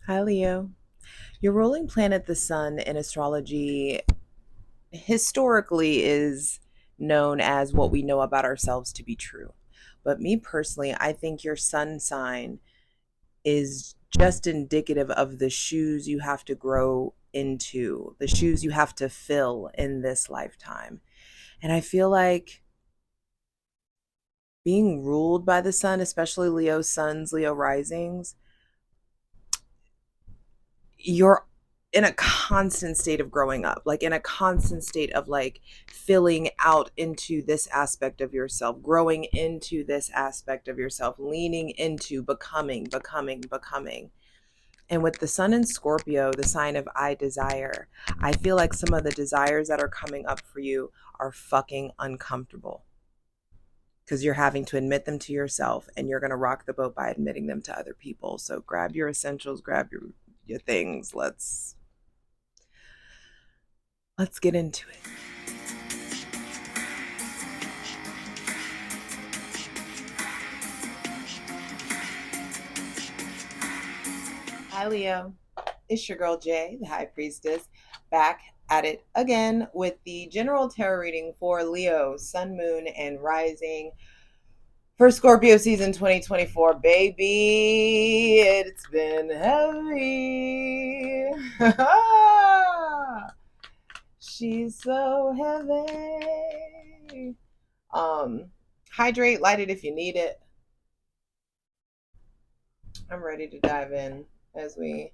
Hi, Leo. Your ruling planet, the sun, in astrology historically is known as what we know about ourselves to be true. But me personally, I think your sun sign is just indicative of the shoes you have to grow into, the shoes you have to fill in this lifetime. And I feel like being ruled by the sun, especially Leo suns, Leo risings, you're in a constant state of growing up, like in a constant state of like filling out into this aspect of yourself, growing into this aspect of yourself, leaning into becoming. And with the sun in Scorpio, the sign of I desire, I feel like some of the desires that are coming up for you are fucking uncomfortable because you're having to admit them to yourself, and you're going to rock the boat by admitting them to other people. So grab your essentials, grab your things. Let's get into it. Hi, Leo. It's your girl, Jay, the High Priestess, back at it again with the general tarot reading for Leo, Sun, Moon, and Rising for Scorpio season 2024. Baby, it's been heavy. She's so heavy. Hydrate, light it if you need it. I'm ready to dive in as we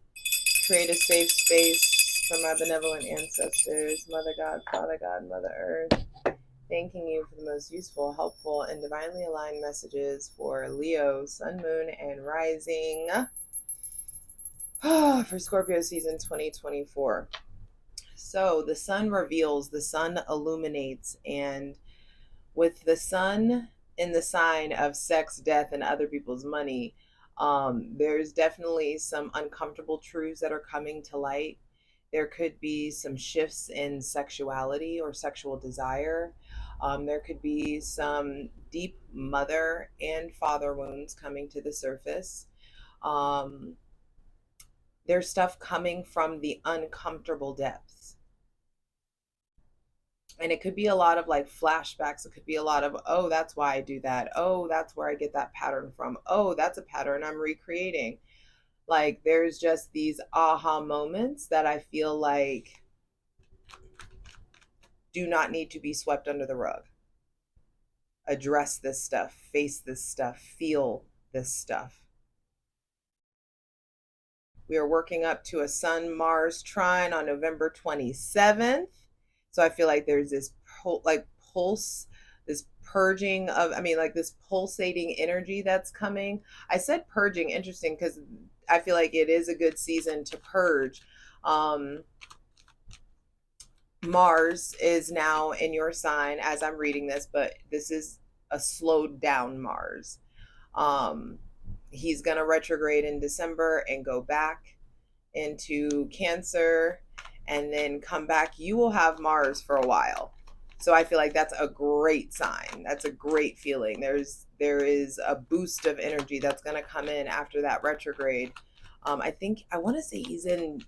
create a safe space for my benevolent ancestors, Mother God, Father God, Mother Earth. Thanking you for the most useful, helpful, and divinely aligned messages for Leo, Sun, Moon, and Rising for Scorpio season 2024. So the sun reveals, the sun illuminates, and with the sun in the sign of sex, death, and other people's money, there's definitely some uncomfortable truths that are coming to light. There could be some shifts in sexuality or sexual desire. There could be some deep mother and father wounds coming to the surface. Um, there's stuff coming from the uncomfortable depths. And it could be a lot of like flashbacks. It could be a lot of, oh, that's why I do that. Oh, that's where I get that pattern from. Oh, that's a pattern I'm recreating. Like there's just these aha moments that I feel like do not need to be swept under the rug. Address this stuff, face this stuff, feel this stuff. We are working up to a Sun Mars trine on November 27th. So I feel like there's this pulse, this purging of, I mean, like this pulsating energy that's coming. I said purging, interesting, because I feel like it is a good season to purge. Mars is now in your sign as I'm reading this, but this is a slowed down Mars. He's going to retrograde in December and go back into Cancer and then come back. You will have Mars for a while. So I feel like that's a great sign. That's a great feeling. There is a boost of energy that's going to come in after that retrograde. I want to say he's in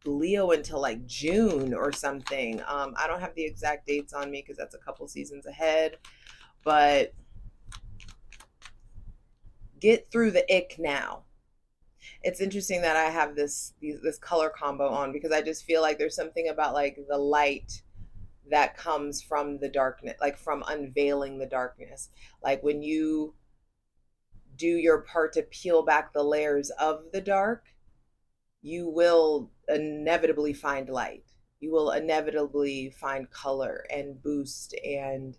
Leo until like June or something. I don't have the exact dates on me because that's a couple seasons ahead, but get through the ick now. It's interesting that I have this color combo on because I just feel like there's something about like the light that comes from the darkness, like from unveiling the darkness. Like when you do your part to peel back the layers of the dark, you will inevitably find light. You will inevitably find color and boost and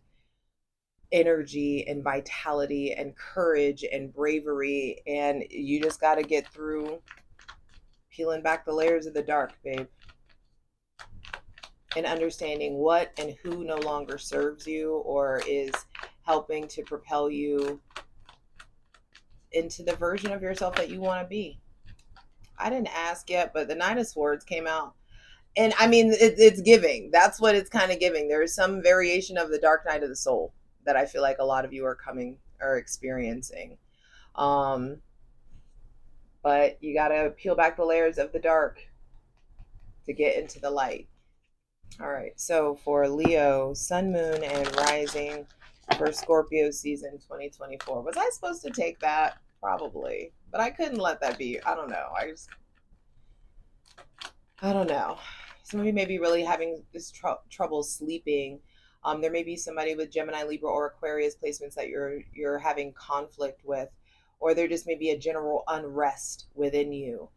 energy and vitality and courage and bravery. And you just got to get through peeling back the layers of the dark, babe, and understanding what and who no longer serves you or is helping to propel you into the version of yourself that you want to be. I didn't ask yet, but the Knight of Swords came out. And I mean, it's giving. That's what it's kind of giving. There is some variation of the Dark Night of the Soul that I feel like a lot of you are experiencing. Um, But you got to peel back the layers of the dark to get into the light. All right, so for Leo, Sun, Moon, and Rising for Scorpio season 2024. Was I supposed to take that? Probably, but I couldn't let that be. I don't know. I don't know. Some of you may be really having this trouble sleeping. There may be somebody with Gemini, Libra, or Aquarius placements that you're having conflict with, or there just may be a general unrest within you.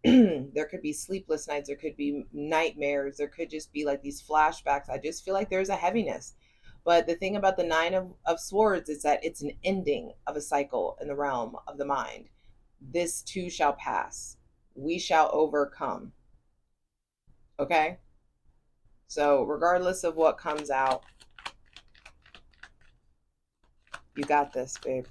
There could be sleepless nights, there could be nightmares, there could just be like these flashbacks. I just feel like there's a heaviness. But the thing about the Nine of Swords is that it's an ending of a cycle in the realm of the mind. This too shall pass. We shall overcome. Okay? So regardless of what comes out, you got this, babe.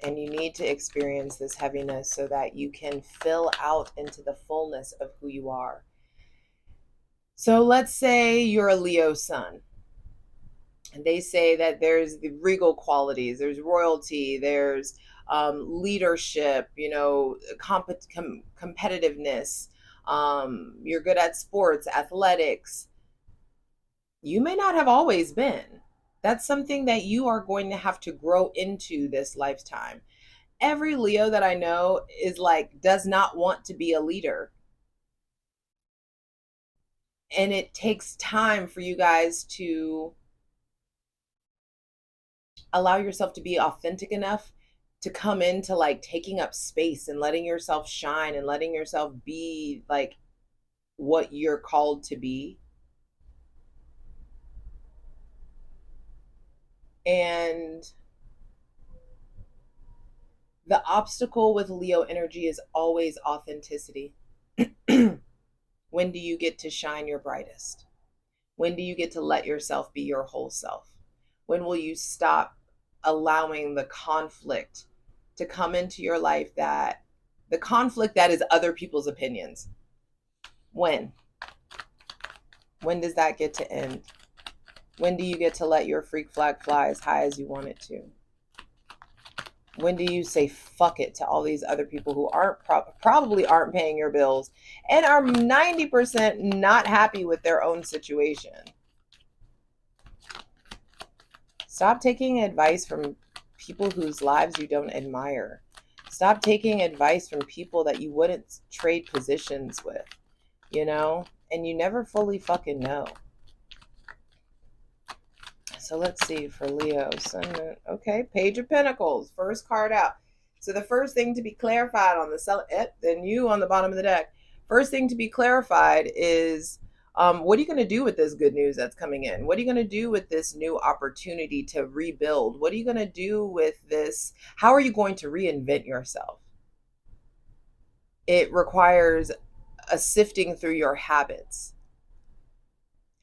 And you need to experience this heaviness so that you can fill out into the fullness of who you are. So let's say you're a Leo sun. And they say that there's the regal qualities, there's royalty, there's leadership, competitiveness. You're good at sports, athletics. You may not have always been. That's something that you are going to have to grow into this lifetime. Every Leo that I know does not want to be a leader. And it takes time for you guys to allow yourself to be authentic enough to come into taking up space and letting yourself shine and letting yourself be what you're called to be. And the obstacle with Leo energy is always authenticity. When do you get to shine your brightest? When do you get to let yourself be your whole self? When will you stop allowing the conflict to come into your life, that the conflict that is other people's opinions? When does that get to end? When do you get to let your freak flag fly as high as you want it to? When do you say fuck it to all these other people who probably aren't paying your bills and are 90% not happy with their own situation? Stop taking advice from people whose lives you don't admire. Stop taking advice from people that you wouldn't trade positions with, and you never fully fucking know. So let's see for Leo, Sun, Moon. Okay, Page of Pentacles, first card out. So the first thing to be clarified on then you on the bottom of the deck. First thing to be clarified is, what are you going to do with this good news that's coming in? What are you going to do with this new opportunity to rebuild? What are you going to do with this? How are you going to reinvent yourself? It requires a sifting through your habits.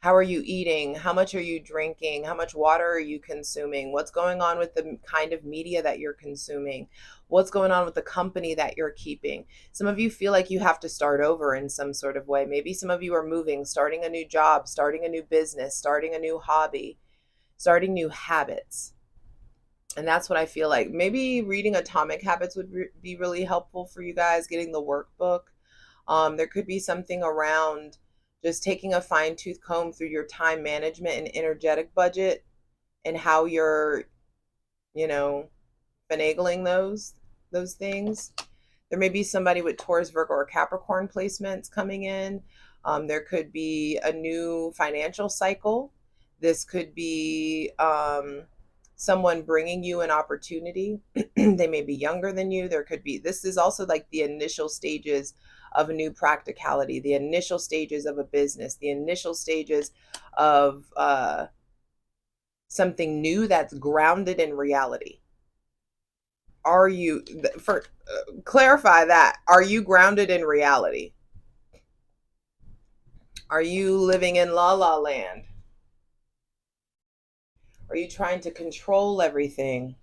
How are you eating? How much are you drinking? How much water are you consuming? What's going on with the kind of media that you're consuming? What's going on with the company that you're keeping? Some of you feel like you have to start over in some sort of way. Maybe some of you are moving, starting a new job, starting a new business, starting a new hobby, starting new habits. And that's what I feel like. Maybe reading Atomic Habits would be really helpful for you guys, getting the workbook. There could be something around just taking a fine-tooth comb through your time management and energetic budget and how you're, finagling those things. There may be somebody with Taurus, Virgo, or Capricorn placements coming in. There could be a new financial cycle. This could be someone bringing you an opportunity. They may be younger than you. This is also like the initial stages of a new practicality, the initial stages of a business, the initial stages of something new that's grounded in reality. Clarify that. Are you grounded in reality? Are you living in la la land? Are you trying to control everything?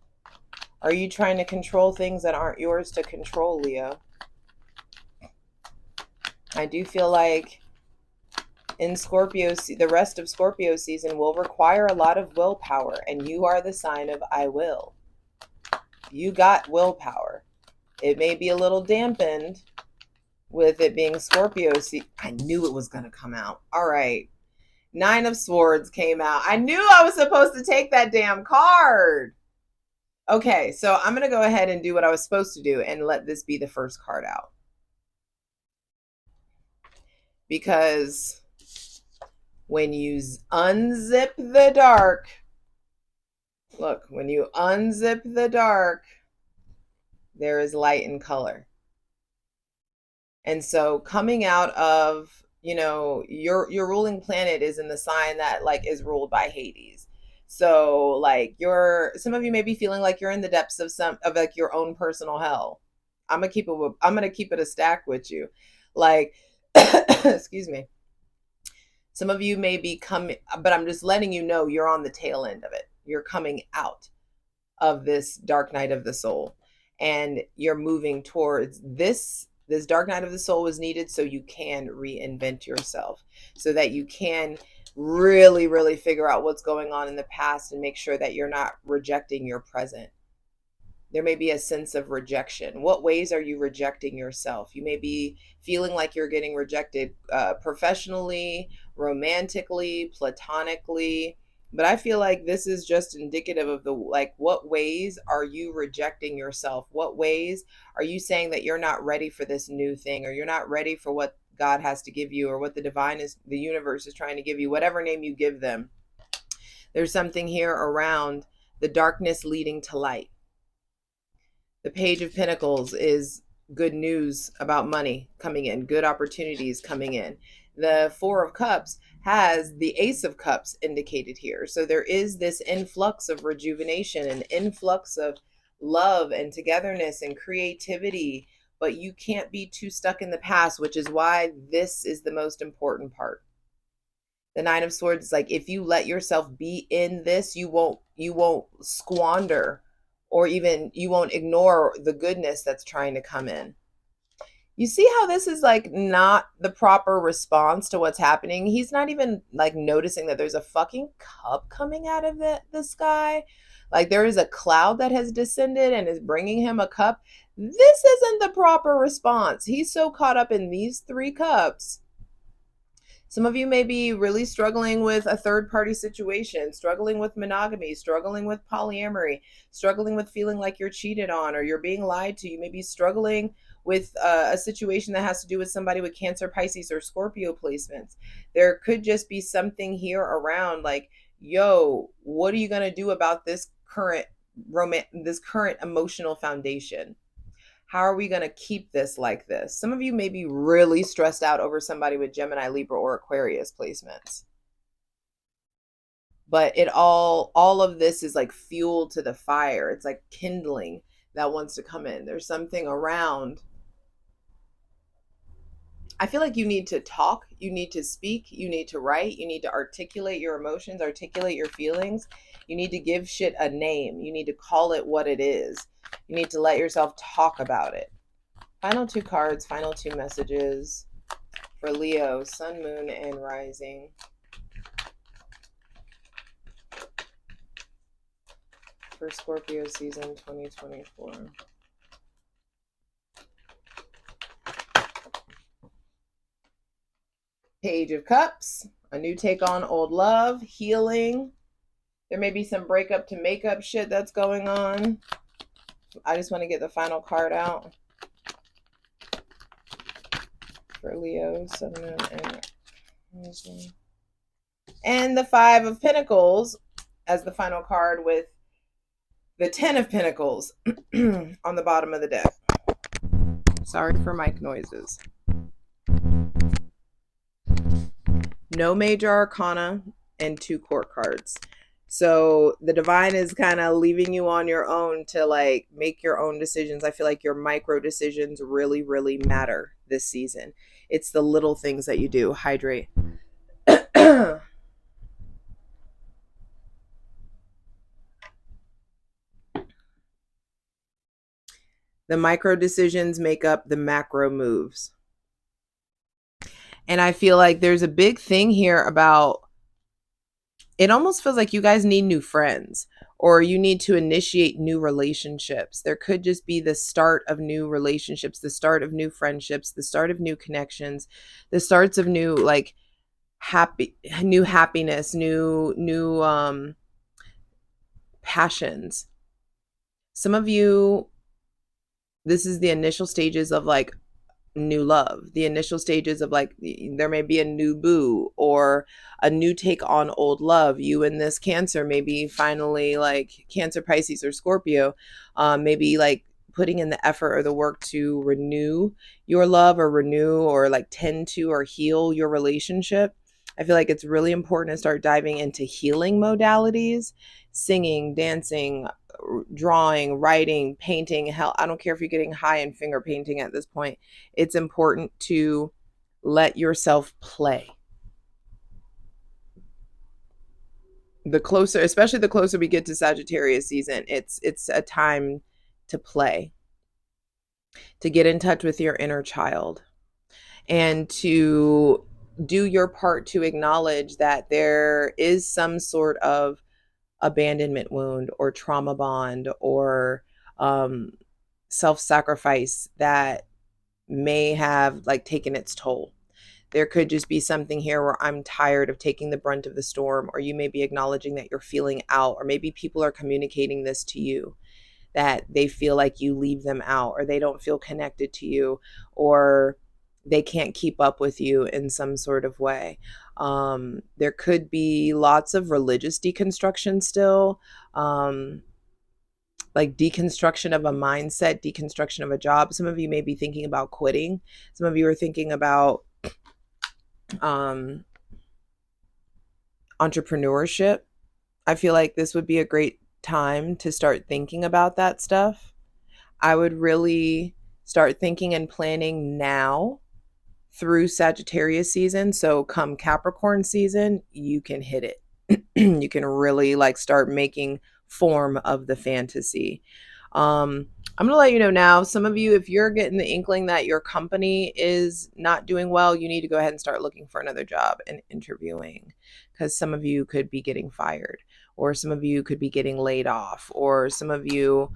Are you trying to control things that aren't yours to control, Leo? I do feel like in Scorpio, the rest of Scorpio season will require a lot of willpower, and you are the sign of I will. You got willpower. It may be a little dampened with it being Scorpio. See, I knew it was going to come out. All right. 9 of Swords came out. I knew I was supposed to take that damn card. Okay, so I'm going to go ahead and do what I was supposed to do and let this be the first card out. Because when you unzip the dark, look, when you unzip the dark, there is light and color. And so coming out of, you know, your ruling planet is in the sign that like is ruled by Hades. So like some of you may be feeling like you're in the depths of like your own personal hell. I'm gonna keep it a stack with you. Like excuse me. Some of you may be coming, but I'm just letting you know you're on the tail end of it. You're coming out of this dark night of the soul, and you're moving towards this dark night of the soul was needed so you can reinvent yourself, so that you can really, really figure out what's going on in the past and make sure that you're not rejecting your present. There may be a sense of rejection. What ways are you rejecting yourself? You may be feeling like you're getting rejected professionally, romantically, platonically. But I feel like this is just indicative of what ways are you rejecting yourself? What ways are you saying that you're not ready for this new thing, or you're not ready for what God has to give you, or what the universe is trying to give you, whatever name you give them? There's something here around the darkness leading to light. The Page of Pentacles is good news about money coming in, good opportunities coming in. The Four of Cups has the Ace of Cups indicated here. So there is this influx of rejuvenation, an influx of love and togetherness and creativity, but you can't be too stuck in the past, which is why this is the most important part. The Nine of Swords is like, if you let yourself be in this, you won't squander, or even you won't ignore the goodness that's trying to come in. You see how this is like not the proper response to what's happening? He's not even like noticing that there's a fucking cup coming out of the sky. Like there is a cloud that has descended and is bringing him a cup. This isn't the proper response. He's so caught up in these 3 cups. Some of you may be really struggling with a third-party situation, struggling with monogamy, struggling with polyamory, struggling with feeling like you're cheated on or you're being lied to. You may be struggling with a situation that has to do with somebody with Cancer, Pisces, or Scorpio placements. There could just be something here around like, yo, what are you going to do about this current emotional foundation? How are we going to keep this like this? Some of you may be really stressed out over somebody with Gemini, Libra, or Aquarius placements. But all of this is like fuel to the fire. It's like kindling that wants to come in. There's something around. I feel like you need to talk, you need to speak, you need to write, you need to articulate your emotions, articulate your feelings. You need to give shit a name. You need to call it what it is. You need to let yourself talk about it. Final 2 cards, final 2 messages for Leo, Sun, Moon, and Rising. For Scorpio season 2024. Page of Cups, a new take on old love, healing. There may be some breakup to makeup shit that's going on. I just want to get the final card out for Leo, Sun, Moon, and Rising. And the 5 of Pentacles as the final card, with the 10 of Pentacles on the bottom of the deck. Sorry for mic noises. No major arcana and 2 court cards. So the divine is kind of leaving you on your own to like make your own decisions. I feel like your micro decisions really, really matter this season. It's the little things that you do. Hydrate. The micro decisions make up the macro moves. And I feel like there's a big thing here about it almost feels like you guys need new friends, or you need to initiate new relationships. There could just be the start of new relationships, the start of new friendships, the start of new connections, the starts of new like new happiness, new passions. Some of you, this is the initial stages of like new love, the initial stages of like there may be a new boo or a new take on old love. You and this Cancer, maybe finally, like Cancer, Pisces, or Scorpio, maybe like putting in the effort or the work to renew your love, or renew or like tend to or heal your relationship. I feel like it's really important to start diving into healing modalities: singing, dancing, drawing, writing, painting. Hell, I don't care if you're getting high in finger painting at this point. It's important to let yourself play. The closer, especially the closer we get to Sagittarius season, it's a time to play, to get in touch with your inner child, and to do your part to acknowledge that there is some sort of abandonment wound or trauma bond or um, self-sacrifice that may have like taken its toll. There could just be something here where I'm tired of taking the brunt of the storm, or you may be acknowledging that you're feeling out, or maybe people are communicating this to you, that they feel like you leave them out, or they don't feel connected to you, or they can't keep up with you in some sort of way. There could be lots of religious deconstruction still, like deconstruction of a mindset, deconstruction of a job. Some of you may be thinking about quitting. Some of you are thinking about um, entrepreneurship. I feel like this would be a great time to start thinking about that stuff. I would really start thinking and planning now through Sagittarius season. So come Capricorn season, you can hit it. You can really like start making form of the fantasy. I'm gonna let you know now, some of you, if you're getting the inkling that your company is not doing well, you need to go ahead and start looking for another job and interviewing, because some of you could be getting fired, or some of you could be getting laid off, or some of you,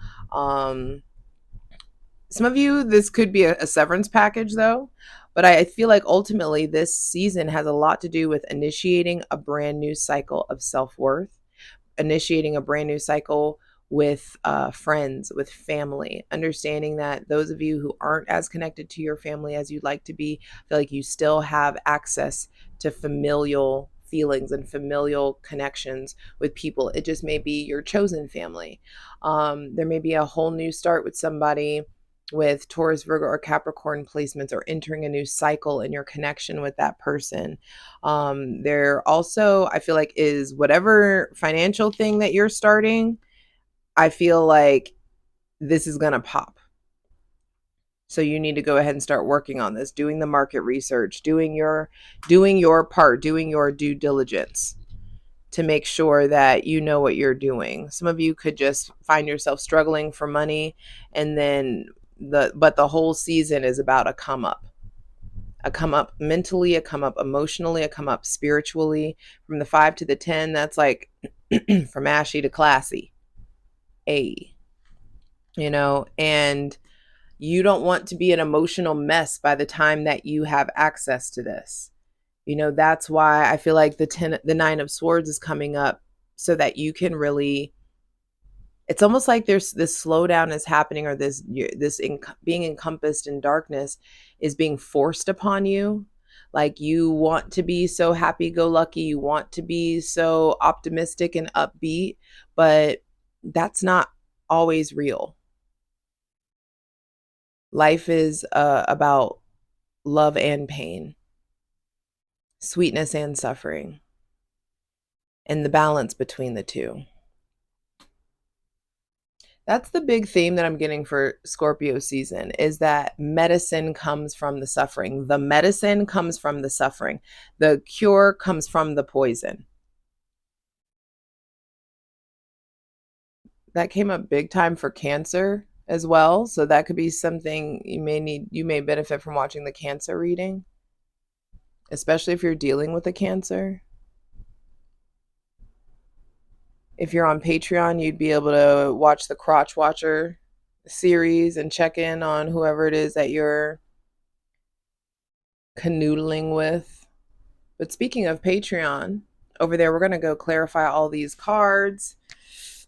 this could be a severance package though. But I feel like ultimately this season has a lot to do with initiating a brand new cycle of self-worth, initiating a brand new cycle with friends, with family, understanding that those of you who aren't as connected to your family as you'd like to be, feel like you still have access to familial feelings and familial connections with people. It just may be your chosen family. There may be a whole new start with somebody with Taurus, Virgo, or Capricorn placements, or entering a new cycle in your connection with that person. There also, I feel like, is whatever financial thing that you're starting, I feel like this is going to pop. So you need to go ahead and start working on this, doing the market research, doing your part, doing your due diligence to make sure that you know what you're doing. Some of you could just find yourself struggling for money, and then the whole season is about a come up. A come up mentally, a come up emotionally, a come up spiritually. From the 5 to the 10, that's like from ashy to classy. And you don't want to be an emotional mess by the time that you have access to this. That's why I feel like the 9 of Swords is coming up, so that you can really, it's almost like there's this slowdown is happening, or being encompassed in darkness is being forced upon you. Like, you want to be so happy go lucky, you want to be so optimistic and upbeat, but that's not always real. Life is about love and pain, sweetness and suffering, and the balance between the two. That's the big theme that I'm getting for Scorpio season, is that medicine comes from the suffering. The medicine comes from the suffering. The cure comes from the poison. That came up big time for Cancer as well. So that could be something you may benefit from watching the Cancer reading, especially if you're dealing with a Cancer. If you're on Patreon, you'd be able to watch the Crotch Watcher series and check in on whoever it is that you're canoodling with. But speaking of Patreon, over there, we're going to go clarify all these cards.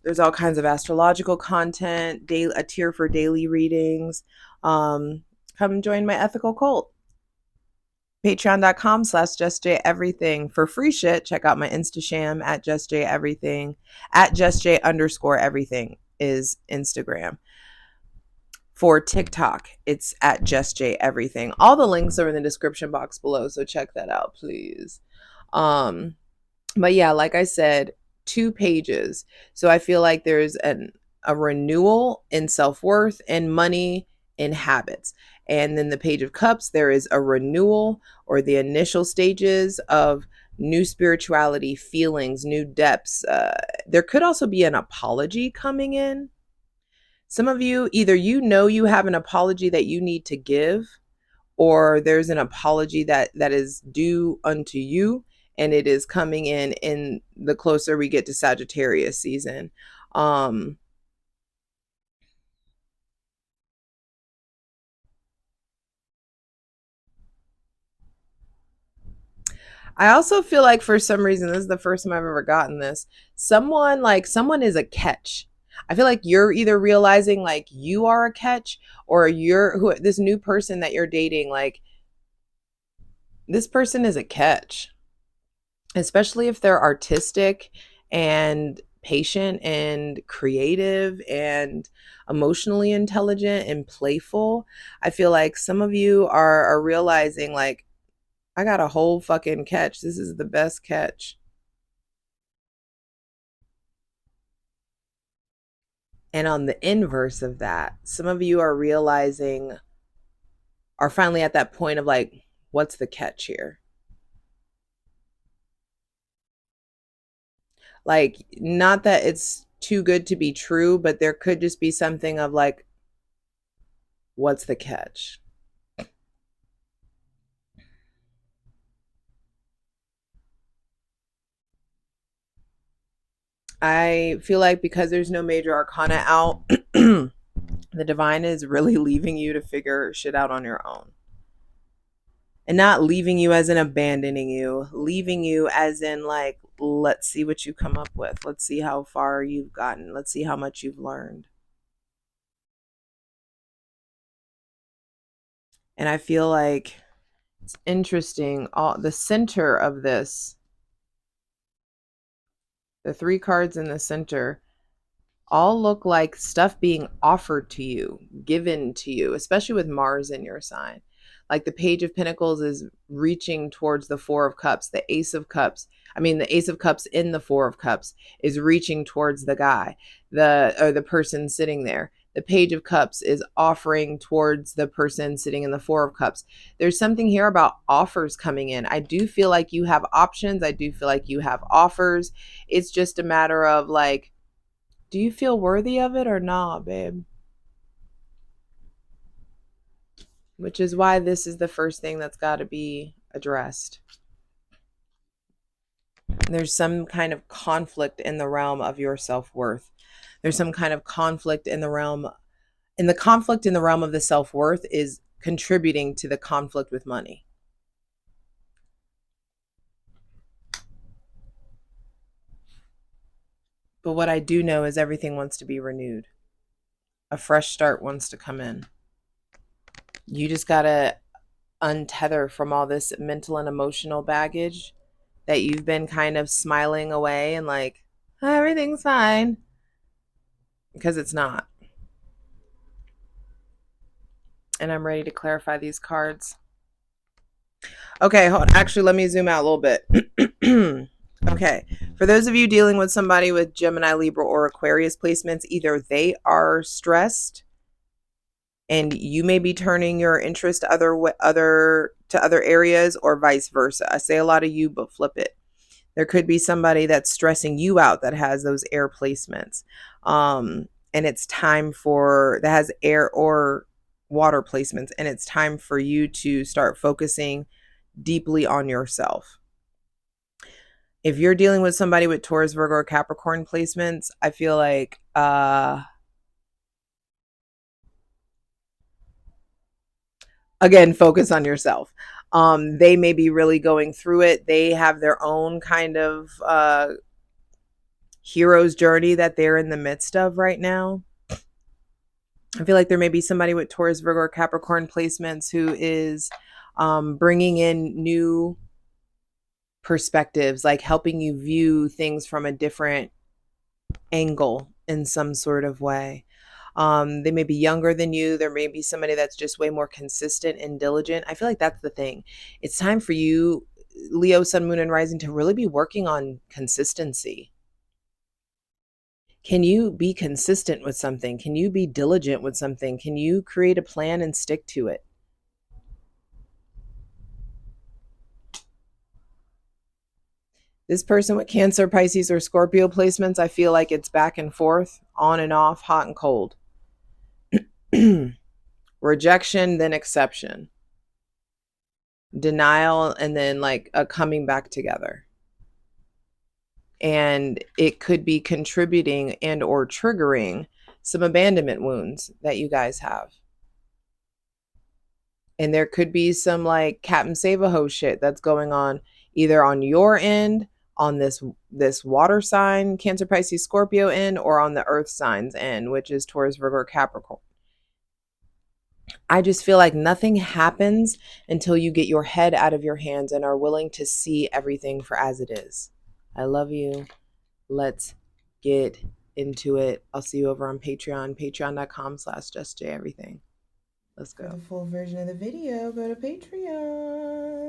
There's all kinds of astrological content, a tier for daily readings. Come join my ethical cult. Patreon.com/JustJEverything. For free shit, check out my Instasham at JustJEverything. At JustJ_everything is Instagram. For TikTok, it's at JustJEverything. All the links are in the description box below, so check that out, please. But yeah, like I said, 2 pages. So I feel like there's a renewal in self-worth and money in habits. And then the Page of Cups, there is a renewal or the initial stages of new spirituality, feelings, new depths. There could also be an apology coming in. Some of you, either you have an apology that you need to give, or there's an apology that is due unto you, and it is coming in the closer we get to Sagittarius season. I also feel like for some reason, this is the first time I've ever gotten this. Someone is a catch. I feel like you're either realizing like you are a catch, or this new person that you're dating, like this person is a catch, especially if they're artistic and patient and creative and emotionally intelligent and playful. I feel like some of you are realizing like, I got a whole fucking catch. This is the best catch. And on the inverse of that, some of you are finally at that point of like, what's the catch here? Like, not that it's too good to be true, but there could just be something of like, what's the catch? I feel like because there's no major arcana out, the divine is really leaving you to figure shit out on your own. And not leaving you as in abandoning you, leaving you as in like, let's see what you come up with. Let's see how far you've gotten. Let's see how much you've learned. And I feel like it's interesting. The center of this, the 3 cards in the center, all look like stuff being offered to you, given to you, especially with Mars in your sign. Like the Page of Pentacles is reaching towards the 4 of Cups. The Ace of Cups in the 4 of Cups is reaching towards the guy, the person sitting there. The Page of Cups is offering towards the person sitting in the 4 of Cups. There's something here about offers coming in. I do feel like you have options. I do feel like you have offers. It's just a matter of like, do you feel worthy of it or not, babe? Which is why this is the first thing that's got to be addressed. There's some kind of conflict in the realm of your self-worth. There's some kind of conflict in the realm, and the conflict in the realm of the self-worth is contributing to the conflict with money. But what I do know is everything wants to be renewed. A fresh start wants to come in. You just got to untether from all this mental and emotional baggage that you've been kind of smiling away and like, everything's fine, because it's not. And I'm ready to clarify these cards. Okay, hold on. Actually, let me zoom out a little bit. Okay, for those of you dealing with somebody with Gemini, Libra, or Aquarius placements, either they are stressed and you may be turning your interest to other areas, or vice versa. I say a lot of you, but flip it. There could be somebody that's stressing you out that has those air placements. And it's time that has air or water placements, and it's time for you to start focusing deeply on yourself. If you're dealing with somebody with Taurus, Virgo, or Capricorn placements, I feel like again, focus on yourself. They may be really going through it. They have their own kind of hero's journey that they're in the midst of right now. I feel like there may be somebody with Taurus, Virgo, or Capricorn placements who is bringing in new perspectives, like helping you view things from a different angle in some sort of way. They may be younger than you. There may be somebody that's just way more consistent and diligent. I feel like that's the thing. It's time for you, Leo, Sun, Moon, and Rising, to really be working on consistency. Can you be consistent with something? Can you be diligent with something? Can you create a plan and stick to it? This person with Cancer, Pisces, or Scorpio placements, I feel like it's back and forth, on and off, hot and cold. Rejection, then acceptation. Denial, and then like a coming back together. And it could be contributing and or triggering some abandonment wounds that you guys have. And there could be some like Captain Save-A-Ho shit that's going on either on your end, on this water sign, Cancer, Pisces, Scorpio end, or on the earth signs end, which is Taurus, Virgo, Capricorn. I just feel like nothing happens until you get your head out of your hands and are willing to see everything for as it is. I love you. Let's get into it. I'll see you over on Patreon, patreon.com/JustJEverything. Let's go. For the full version of the video, go to Patreon.